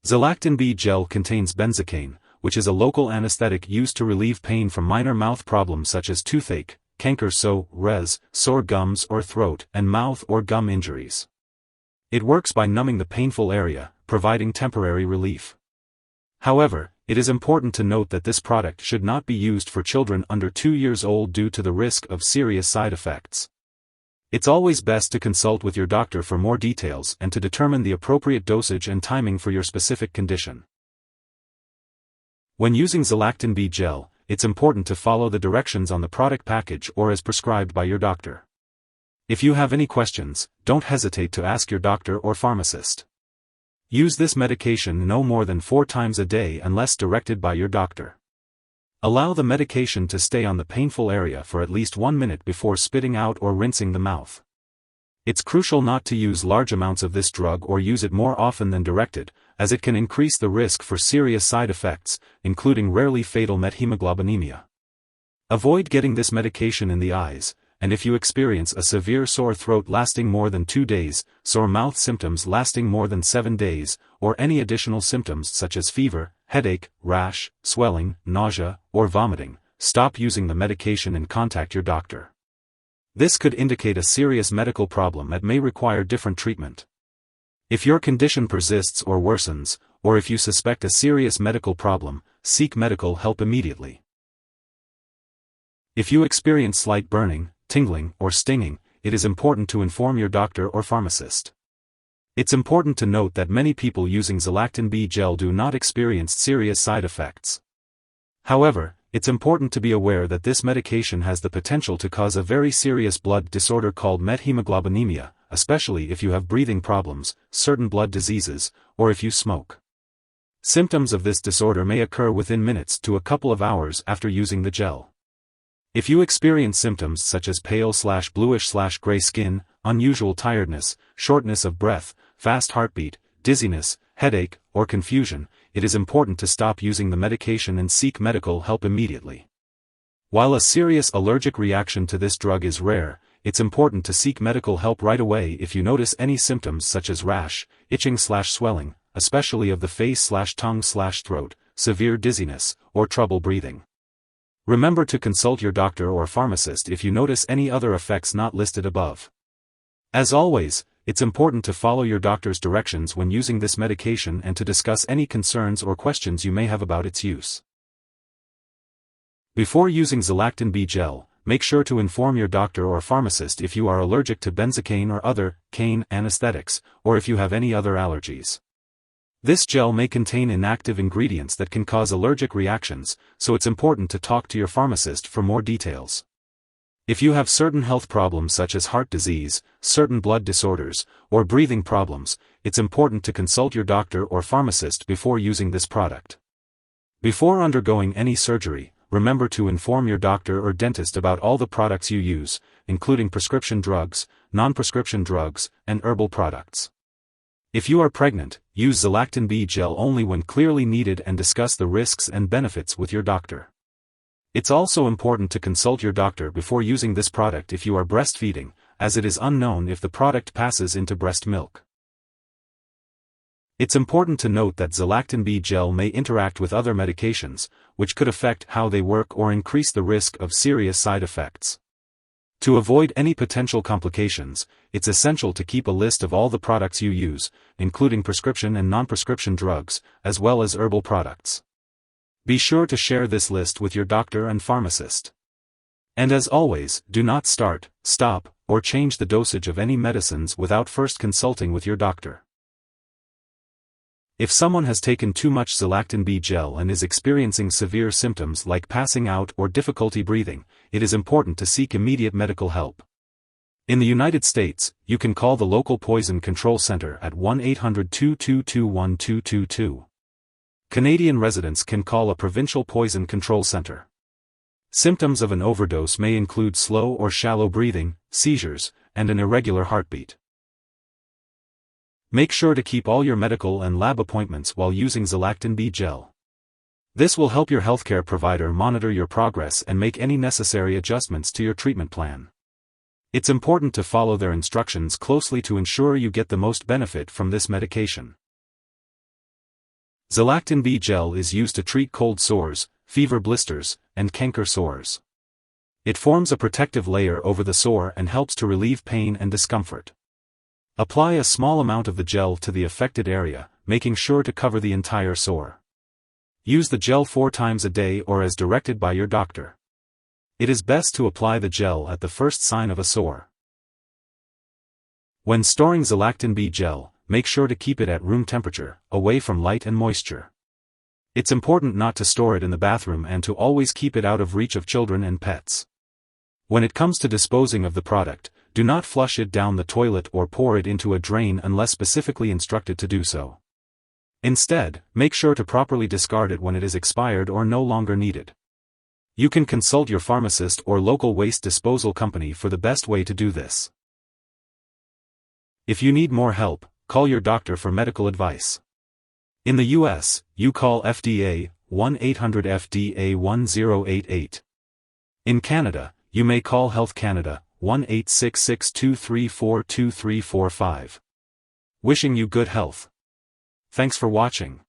Zilactin-B Gel contains benzocaine, which is a local anesthetic used to relieve pain from minor mouth problems such as toothache, canker, sore gums or throat and mouth or gum injuries. It works by numbing the painful area, providing temporary relief. However, it is important to note that this product should not be used for children under 2 years old due to the risk of serious side effects. It's always best to consult with your doctor for more details and to determine the appropriate dosage and timing for your specific condition. When using Zilactin-B Gel, it's important to follow the directions on the product package or as prescribed by your doctor. If you have any questions, don't hesitate to ask your doctor or pharmacist. Use this medication no more than 4 times a day unless directed by your doctor. Allow the medication to stay on the painful area for at least 1 minute before spitting out or rinsing the mouth. It's crucial not to use large amounts of this drug or use it more often than directed, as it can increase the risk for serious side effects, including rarely fatal methemoglobinemia. Avoid getting this medication in the eyes, and if you experience a severe sore throat lasting more than 2 days, sore mouth symptoms lasting more than 7 days, or any additional symptoms such as fever, headache, rash, swelling, nausea, or vomiting, stop using the medication and contact your doctor. This could indicate a serious medical problem that may require different treatment. If your condition persists or worsens, or if you suspect a serious medical problem, seek medical help immediately. If you experience slight burning, tingling, or stinging, it is important to inform your doctor or pharmacist. It's important to note that many people using Zilactin-B Gel do not experience serious side effects. However, it's important to be aware that this medication has the potential to cause a very serious blood disorder called methemoglobinemia, especially if you have breathing problems, certain blood diseases, or if you smoke. Symptoms of this disorder may occur within minutes to a couple of hours after using the gel. If you experience symptoms such as pale/bluish/gray skin, unusual tiredness, shortness of breath, fast heartbeat, dizziness, headache, or confusion, it is important to stop using the medication and seek medical help immediately. While a serious allergic reaction to this drug is rare, it's important to seek medical help right away if you notice any symptoms such as rash, itching/swelling, especially of the face/tongue/throat, severe dizziness, or trouble breathing. Remember to consult your doctor or pharmacist if you notice any other effects not listed above. As always, it's important to follow your doctor's directions when using this medication and to discuss any concerns or questions you may have about its use. Before using Zilactin-B Gel, make sure to inform your doctor or pharmacist if you are allergic to benzocaine or other cane anesthetics, or if you have any other allergies. This gel may contain inactive ingredients that can cause allergic reactions, so it's important to talk to your pharmacist for more details. If you have certain health problems such as heart disease, certain blood disorders, or breathing problems, it's important to consult your doctor or pharmacist before using this product. Before undergoing any surgery, remember to inform your doctor or dentist about all the products you use, including prescription drugs, non-prescription drugs, and herbal products. If you are pregnant, use Zilactin-B Gel only when clearly needed and discuss the risks and benefits with your doctor. It's also important to consult your doctor before using this product if you are breastfeeding, as it is unknown if the product passes into breast milk. It's important to note that Zilactin-B Gel may interact with other medications, which could affect how they work or increase the risk of serious side effects. To avoid any potential complications, it's essential to keep a list of all the products you use, including prescription and non-prescription drugs, as well as herbal products. Be sure to share this list with your doctor and pharmacist. And as always, do not start, stop, or change the dosage of any medicines without first consulting with your doctor. If someone has taken too much Zilactin-B Gel and is experiencing severe symptoms like passing out or difficulty breathing, it is important to seek immediate medical help. In the United States, you can call the local Poison Control Center at 1-800-222-1222. Canadian residents can call a provincial poison control center. Symptoms of an overdose may include slow or shallow breathing, seizures, and an irregular heartbeat. Make sure to keep all your medical and lab appointments while using Zilactin-B Gel. This will help your healthcare provider monitor your progress and make any necessary adjustments to your treatment plan. It's important to follow their instructions closely to ensure you get the most benefit from this medication. Zilactin-B Gel is used to treat cold sores, fever blisters, and canker sores. It forms a protective layer over the sore and helps to relieve pain and discomfort. Apply a small amount of the gel to the affected area, making sure to cover the entire sore. Use the gel 4 times a day or as directed by your doctor. It is best to apply the gel at the first sign of a sore. When storing Zilactin-B Gel, make sure to keep it at room temperature, away from light and moisture. It's important not to store it in the bathroom and to always keep it out of reach of children and pets. When it comes to disposing of the product, do not flush it down the toilet or pour it into a drain unless specifically instructed to do so. Instead, make sure to properly discard it when it is expired or no longer needed. You can consult your pharmacist or local waste disposal company for the best way to do this. If you need more help, call your doctor for medical advice. In the US, you call FDA, 1-800-FDA-1088. In Canada, you may call Health Canada, 1-866-234-2345. Wishing you good health. Thanks for watching.